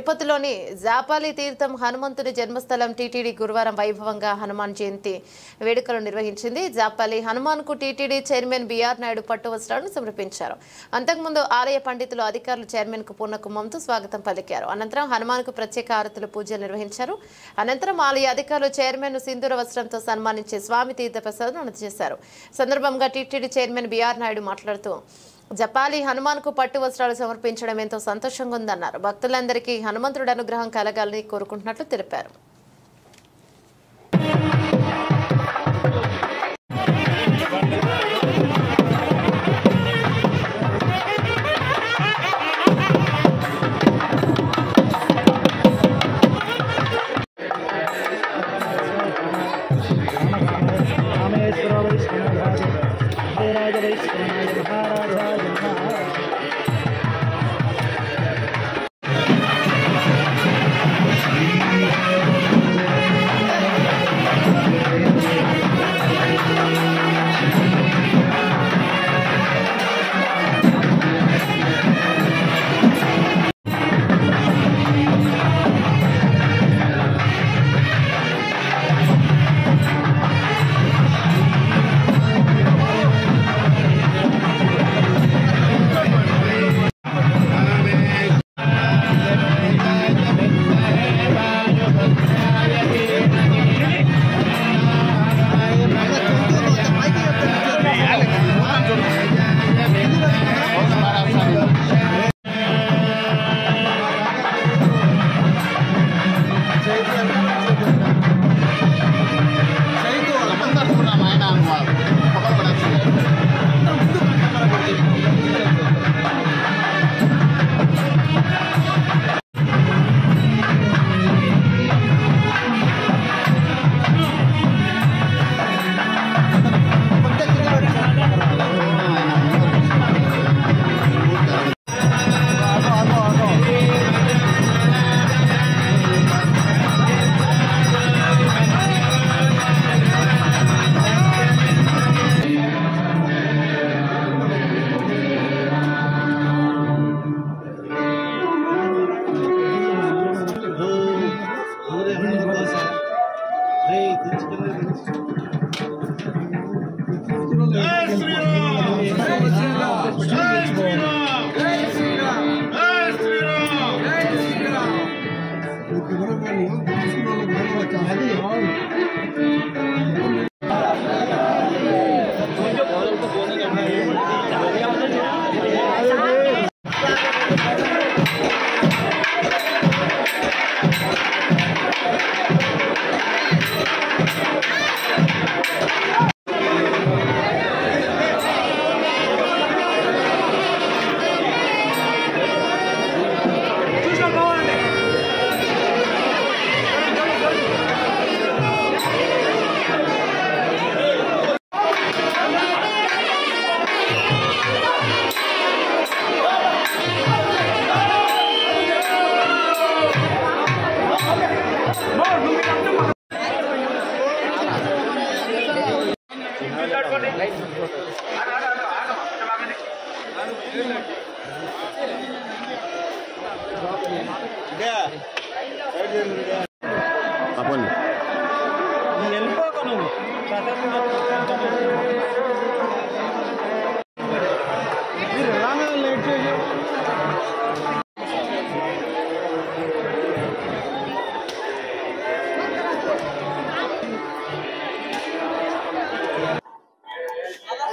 తిరుపతిలోని జాపాలి తీర్థం హనుమంతుని జన్మస్థలం టీటీడీ గురువారం వైభవంగా హనుమాన్ జయంతి వేడుకలు నిర్వహించింది. జాపాలి హనుమాన్కు టీటీడీ చైర్మన్ బిఆర్ నాయుడు పట్టు వస్త్రాలను సమర్పించారు. అంతకుముందు ఆలయ పండితులు, అధికారులు చైర్మన్ కు పూర్ణకుంభంతో స్వాగతం పలికారు. అనంతరం హనుమాన్కు ప్రత్యేక ఆరతులు పూజలు నిర్వహించారు. అనంతరం ఆలయ అధికారులు చైర్మన్ ను సింధూర వస్త్రంతో సన్మానించి స్వామి తీర్థ ప్రసాదం అందజేశారు. సందర్భంగా టీటీడీ చైర్మన్ బిఆర్ నాయుడు మాట్లాడుతూ జపాలి హనుమాన్కు పట్టు వస్త్రాలు సమర్పించడం ఎంతో సంతోషంగా ఉందన్నారు. భక్తులందరికీ హనుమంతుడి అనుగ్రహం కలగాలని కోరుకుంటున్నట్లు తెలిపారు.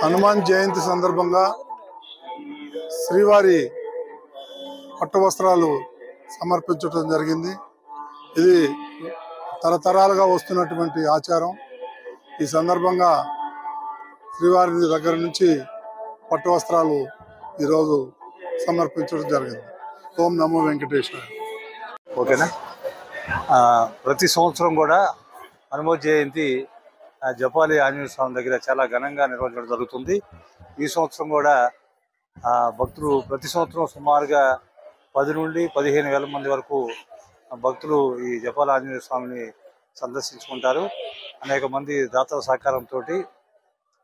హనుమాన్ జయంతి సందర్భంగా శ్రీవారి పట్టు వస్త్రాలు సమర్పించడం జరిగింది. ఇది తరతరాలుగా వస్తున్నటువంటి ఆచారం. ఈ సందర్భంగా శ్రీవారి దగ్గర నుంచి పట్టు వస్త్రాలు ఈరోజు సమర్పించడం జరిగింది. ఓం నమో వెంకటేశ్వర. ఓకేనా. ప్రతి సంవత్సరం కూడా హనుమత్ జయంతి జపాలి ఆంజనేయ స్వామి దగ్గర చాలా ఘనంగా నిర్వహించడం జరుగుతుంది. ఈ సంవత్సరం కూడా భక్తులు ప్రతి సంవత్సరం సుమారుగా 10 నుండి 15,000 మంది వరకు భక్తులు ఈ జపాలి ఆంజనేయ స్వామిని సందర్శించుకుంటారు. అనేక మంది దాతల సహకారంతో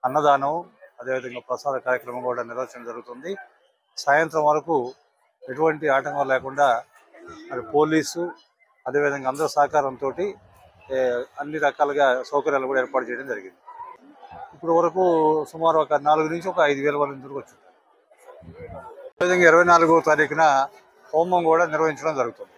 అన్నదానం, అదేవిధంగా ప్రసాద కార్యక్రమం కూడా నిర్వహించడం జరుగుతుంది. సాయంత్రం వరకు ఎటువంటి ఆటంకం లేకుండా మరి పోలీసు అదేవిధంగా అందరి సహకారంతో అన్ని రకాలుగా సౌకర్యాలు కూడా ఏర్పాటు చేయడం జరిగింది. ఇప్పుడు వరకు సుమారు ఒక 4 నుంచి ఒక 5,000 మంది వరకు వచ్చింది. అదేవిధంగా 24వ తారీఖున హోమం కూడా నిర్వహించడం జరుగుతుంది.